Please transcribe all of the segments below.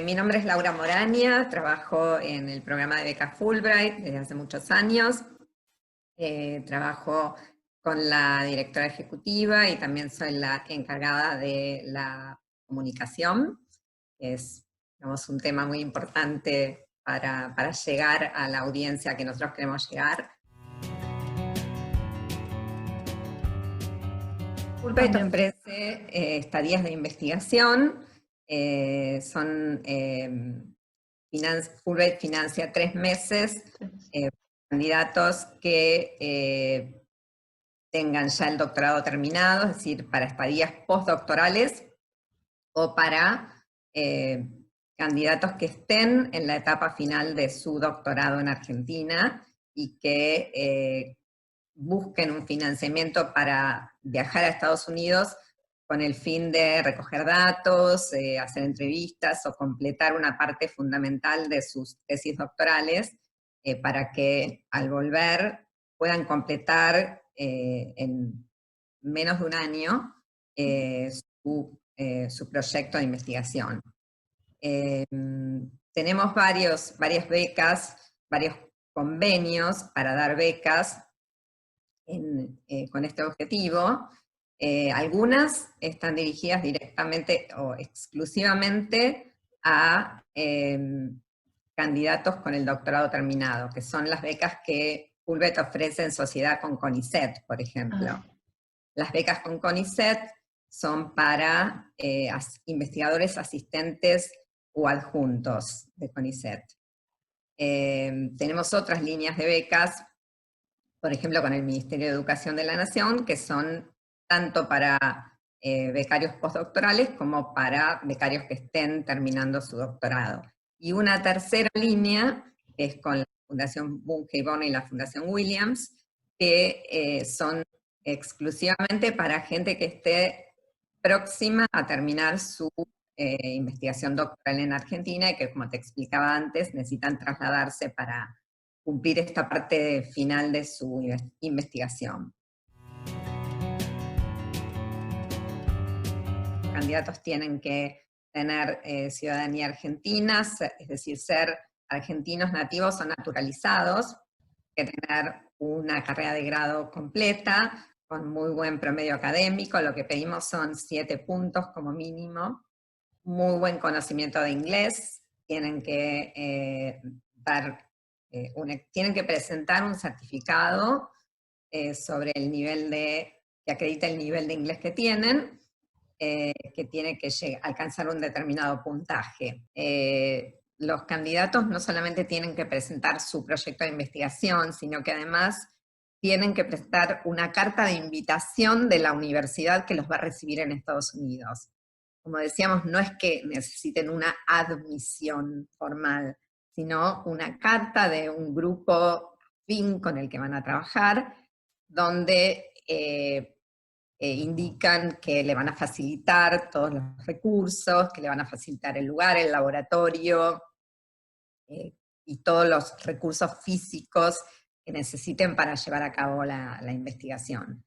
Mi nombre es Laura Moraña, trabajo en el programa de becas Fulbright desde hace muchos años. Trabajo con la directora ejecutiva y también soy la encargada de la comunicación. Es, digamos, un tema muy importante para llegar a la audiencia que nosotros queremos llegar. Fulbright ofrece estadías de investigación. Fulbright financia 3 meses candidatos que tengan ya el doctorado terminado, es decir, para estadías postdoctorales o para candidatos que estén en la etapa final de su doctorado en Argentina y que busquen un financiamiento para viajar a Estados Unidos con el fin de recoger datos, hacer entrevistas o completar una parte fundamental de sus tesis doctorales para que al volver puedan completar en menos de un año su proyecto de investigación. Tenemos varias becas, varios convenios para dar becas con este objetivo. Algunas están dirigidas directamente o exclusivamente a candidatos con el doctorado terminado, que son las becas que Fulbright ofrece en sociedad con CONICET, por ejemplo. Las becas con CONICET son para investigadores asistentes o adjuntos de CONICET. Tenemos otras líneas de becas, por ejemplo, con el Ministerio de Educación de la Nación, que son tanto para becarios postdoctorales como para becarios que estén terminando su doctorado. Y una tercera línea, que es con la Fundación Bungay Bono y la Fundación Williams, que son exclusivamente para gente que esté próxima a terminar su investigación doctoral en Argentina y que, como te explicaba antes, necesitan trasladarse para cumplir esta parte final de su investigación. Los candidatos tienen que tener ciudadanía argentina, es decir, ser argentinos nativos o naturalizados, que tener una carrera de grado completa, con muy buen promedio académico. Lo que pedimos son 7 puntos como mínimo, muy buen conocimiento de inglés, tienen que tienen que presentar un certificado sobre el nivel que acredita el nivel de inglés que tienen, que tiene que alcanzar un determinado puntaje. Los candidatos no solamente tienen que presentar su proyecto de investigación, sino que además tienen que presentar una carta de invitación de la universidad que los va a recibir en Estados Unidos. Como decíamos, no es que necesiten una admisión formal, sino una carta de un grupo afín con el que van a trabajar, donde indican que le van a facilitar todos los recursos, que le van a facilitar el lugar, el laboratorio, y todos los recursos físicos que necesiten para llevar a cabo la investigación.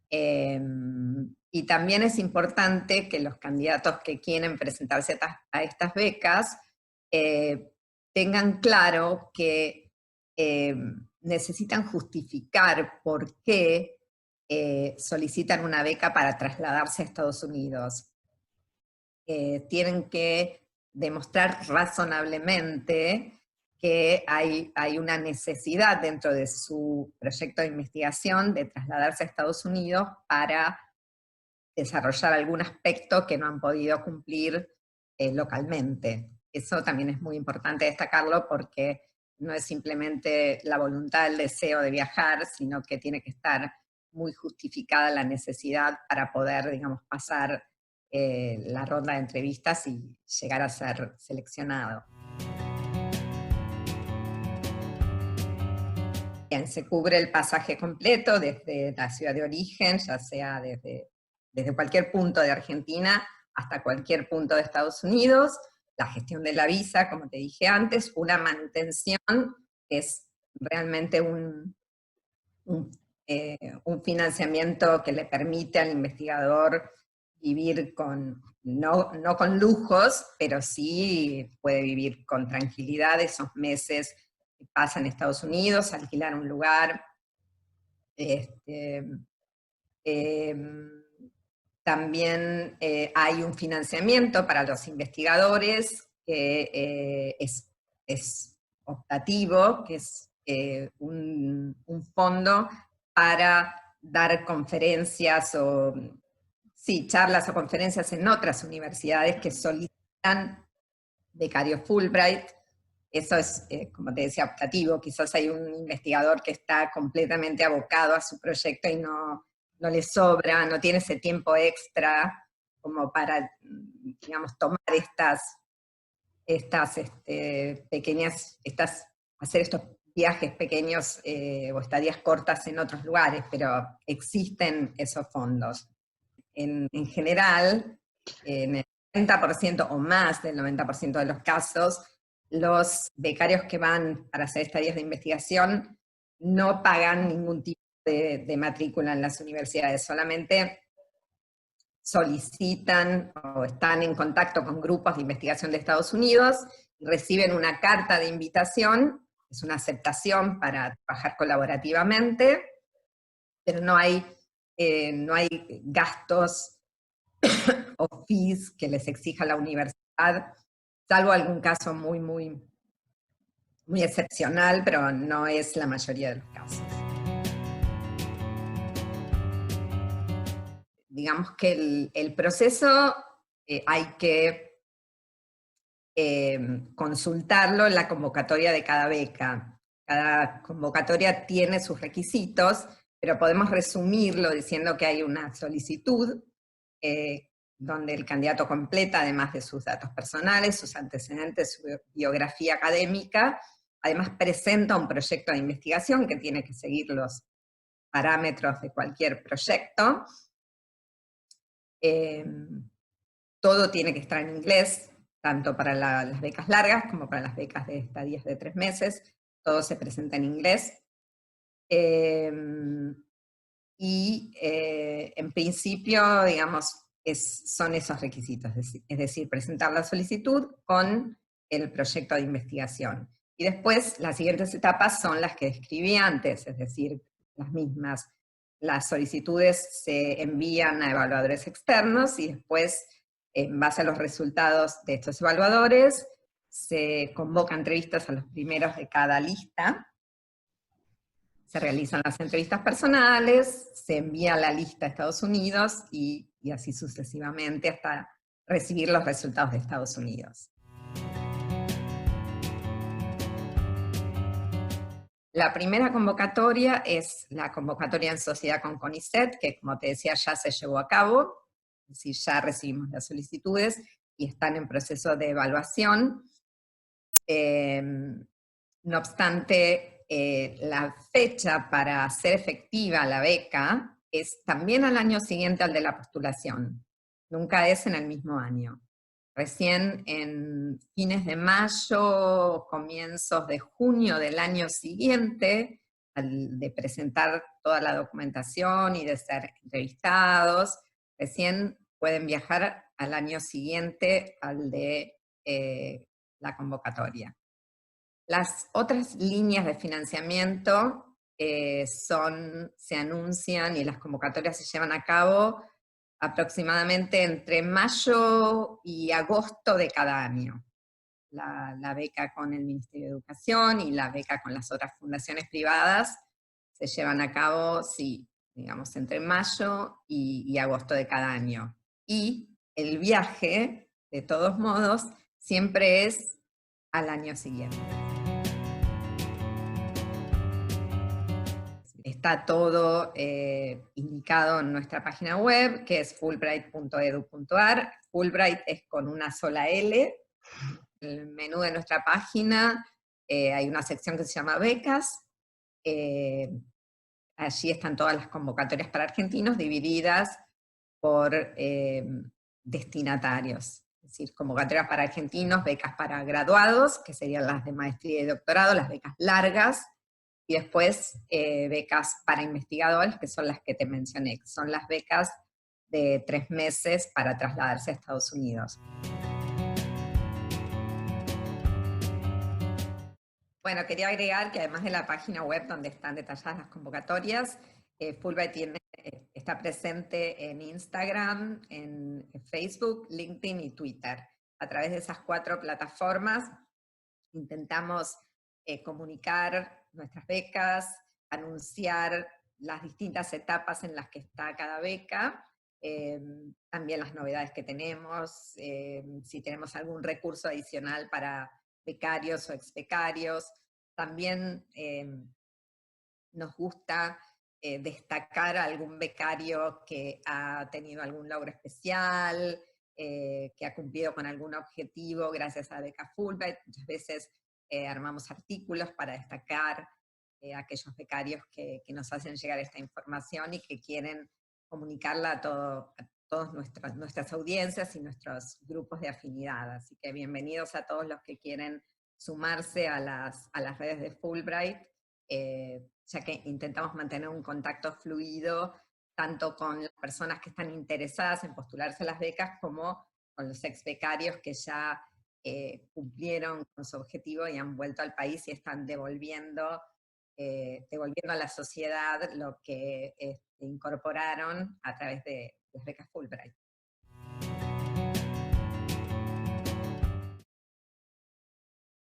Y también es importante que los candidatos que quieren presentarse a estas becas tengan claro que necesitan justificar por qué solicitan una beca para trasladarse a Estados Unidos. Tienen que demostrar razonablemente que hay una necesidad dentro de su proyecto de investigación de trasladarse a Estados Unidos para desarrollar algún aspecto que no han podido cumplir localmente. Eso también es muy importante destacarlo porque no es simplemente la voluntad, el deseo de viajar, sino que tiene que estar muy justificada la necesidad para poder, digamos, pasar la ronda de entrevistas y llegar a ser seleccionado. Bien, se cubre el pasaje completo desde la ciudad de origen, ya sea desde cualquier punto de Argentina hasta cualquier punto de Estados Unidos, la gestión de la visa, como te dije antes, una manutención, es realmente un financiamiento que le permite al investigador vivir no con lujos, pero sí puede vivir con tranquilidad esos meses que pasa en Estados Unidos, alquilar un lugar. Este, también hay un financiamiento para los investigadores que es optativo, que es un fondo para dar conferencias o, sí, charlas o conferencias en otras universidades que solicitan becarios Fulbright. Eso es, como te decía, optativo. Quizás hay un investigador que está completamente abocado a su proyecto y no le sobra, no tiene ese tiempo extra como para, digamos, tomar hacer estos viajes pequeños o estadías cortas en otros lugares, pero existen esos fondos. En general, en el 90% o más del 90% de los casos, los becarios que van para hacer estadías de investigación no pagan ningún tipo de matrícula en las universidades, solamente solicitan o están en contacto con grupos de investigación de Estados Unidos, reciben una carta de invitación, es una aceptación para trabajar colaborativamente, pero no hay gastos o fees que les exija la universidad, salvo algún caso muy, muy, muy excepcional, pero no es la mayoría de los casos. Digamos que el proceso hay que consultarlo en la convocatoria de cada beca. Cada convocatoria tiene sus requisitos, pero podemos resumirlo diciendo que hay una solicitud donde el candidato completa, además de sus datos personales, sus antecedentes, su biografía académica, además presenta un proyecto de investigación que tiene que seguir los parámetros de cualquier proyecto. Todo tiene que estar en inglés, tanto para las becas largas como para las becas de estadías de 3 meses, todo se presenta en inglés. Y en principio, digamos, son esos requisitos, es decir, presentar la solicitud con el proyecto de investigación. Y después, las siguientes etapas son las que describí antes, es decir, las mismas. Las solicitudes se envían a evaluadores externos y después, en base a los resultados de estos evaluadores, se convocan entrevistas a los primeros de cada lista, se realizan las entrevistas personales, se envía la lista a Estados Unidos y así sucesivamente hasta recibir los resultados de Estados Unidos. La primera convocatoria es la convocatoria en sociedad con CONICET, que como te decía ya se llevó a cabo, es decir, ya recibimos las solicitudes y están en proceso de evaluación. No obstante, la fecha para hacer efectiva la beca es también al año siguiente al de la postulación, nunca es en el mismo año. Recién en fines de mayo, comienzos de junio del año siguiente, de presentar toda la documentación y de ser entrevistados, recién pueden viajar al año siguiente al de la convocatoria. Las otras líneas de financiamiento se anuncian y las convocatorias se llevan a cabo aproximadamente entre mayo y agosto de cada año. La beca con el Ministerio de Educación y la beca con las otras fundaciones privadas se llevan a cabo, sí, digamos, entre mayo y agosto de cada año. Y el viaje, de todos modos, siempre es al año siguiente. Está todo indicado en nuestra página web, que es fulbright.edu.ar. Fulbright es con una sola L. En el menú de nuestra página hay una sección que se llama becas. Allí están todas las convocatorias para argentinos divididas por destinatarios. Es decir, convocatorias para argentinos, becas para graduados, que serían las de maestría y doctorado, las becas largas, y después becas para investigadores, que son las que te mencioné, que son las becas de 3 meses para trasladarse a Estados Unidos. Bueno, quería agregar que además de la página web donde están detalladas las convocatorias, Fulbright está presente en Instagram, en Facebook, LinkedIn y Twitter. A través de esas 4 plataformas intentamos comunicar nuestras becas, anunciar las distintas etapas en las que está cada beca, también las novedades que tenemos, si tenemos algún recurso adicional para becarios o exbecarios. También nos gusta destacar a algún becario que ha tenido algún logro especial, que ha cumplido con algún objetivo gracias a la beca Fulbright. Muchas veces armamos artículos para destacar a aquellos becarios que nos hacen llegar esta información y que quieren comunicarla a todas nuestras audiencias y nuestros grupos de afinidad. Así que bienvenidos a todos los que quieren sumarse a las redes de Fulbright, ya que intentamos mantener un contacto fluido tanto con las personas que están interesadas en postularse a las becas como con los ex becarios que ya cumplieron con su objetivo y han vuelto al país y están devolviendo a la sociedad lo que incorporaron a través de las becas Fulbright.